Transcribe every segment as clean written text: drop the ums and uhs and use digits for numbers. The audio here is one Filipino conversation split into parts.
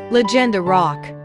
Legenda Rock.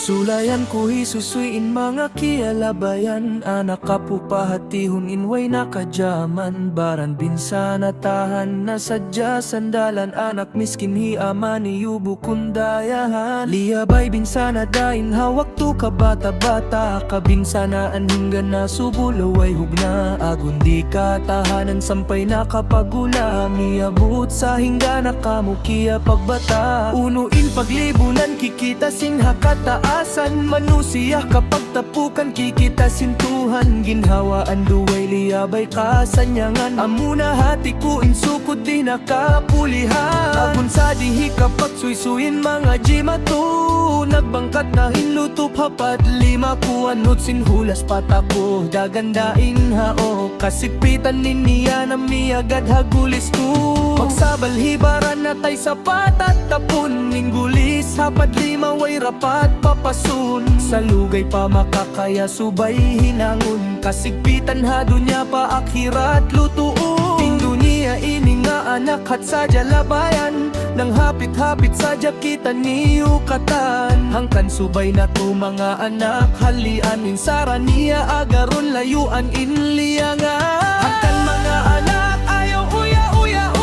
Sulayan ko isusuin mga kialabayan, anak kapu pahatihon inway nakadyaman. Baran binsa natahan na sadya sandalan, anak miskin hi ama ni yubo kundayahan. Liyabay binsa na dain hawak tu ka bata-bata, kabinsa na anhinggan na subulaway hugna. Agun di ka tahanan sampay nakapagula, miabot sa hingga na kamukiya pagbata. Unuin paglibunan kikita sinha kataasan, manusiya kapag tapukan kikita sintuhan. Ginhawaan duway liyabay kasanyangan, amuna hati ko insukod di nakapulihan. Agun sa dihi kapag suysuyin mga jimato, nagbangkat na hinlutup hapat lima kuanot sinhulas patako. Dagandain hao kasikpitan niniya na miyagad hagulis ko. Magsabal hibaran na tay sapat at tapon, minggulis hapat lima way rapat papasun. Sa lugay pa makakaya subay hinangon, kasigpitan ha dunya pa akhirat lutuon. Ting dunia ini nga anak hat sa jalabayan, nang hapit-hapit sa kita niyo katan. Hangkan subay na to mga anak halian, insara niya agaron layuan inliangan. Hangkan mga anak ayaw uya-uya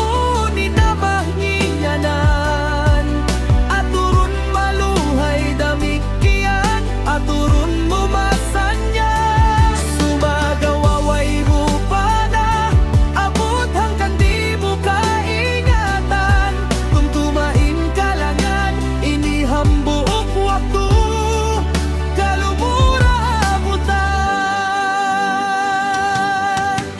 ni na mahinyanan. Aturun maluhay damikian, aturun mumasanya. Sumagawaway mo pa na abot hanggang di mo kaingatan. Tumtumain kalangan inihambuok waktu kalumura abutan.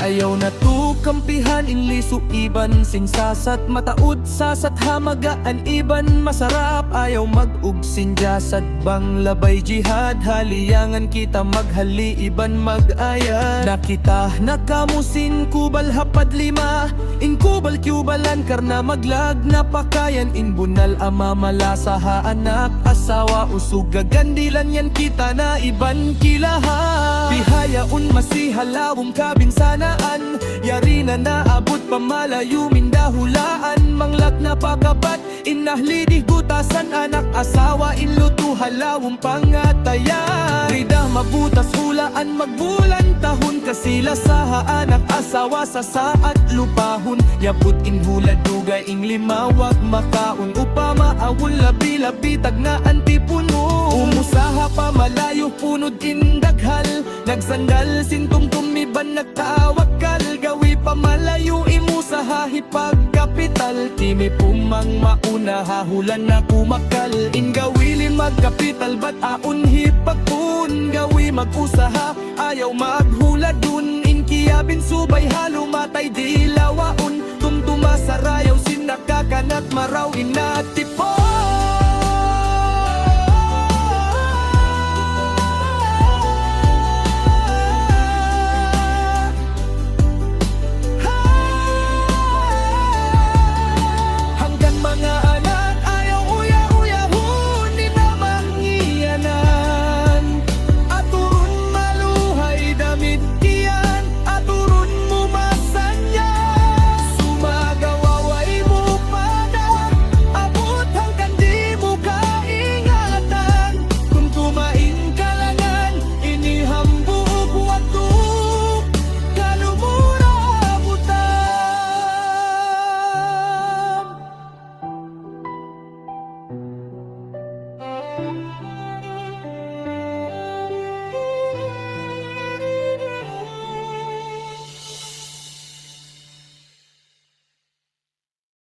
Ayaw na tu kampihan inliso iban, singsasat mataud sasat hamagaan iban masarap. Ayaw mag-ugsin jasad bang labay jihad, haliyangan kita maghali iban mag-ayan. Nakita nakamusin kubal hapad lima, inkubal kyubalan karna maglag na pakayan. Inbunal ama malasa ha anak asawa, usog gagandilan yan kita na iban kilahan. Bihayaun masihalawong kabinsanaan, yari na naabot pamalayo mindahulaan. Manglak na pagapat inahli di gutasan, anak asawa inluto halawong pangatayan. Ridah mabutas hulaan magbulan tahon, kasila sa anak asawa sa saat lupahon. Yabut inhula dugay ing limawag makaon, upama awul labi-labi tag na antipuno. Umusaha pa malayo punod indaghal, nagsandal sintumtum iban nagtawakal. Gawi pa malayo imusaha hipag kapital, timi pumang mauna hahulan na kumakal. Ingawili magkapital bat aun hipagpun, gawi mag-usaha ayaw maghula dun. Inkiyabin subay halo matay di lawaon, tumtuma sa rayaw sinakakanat maraw inatipon.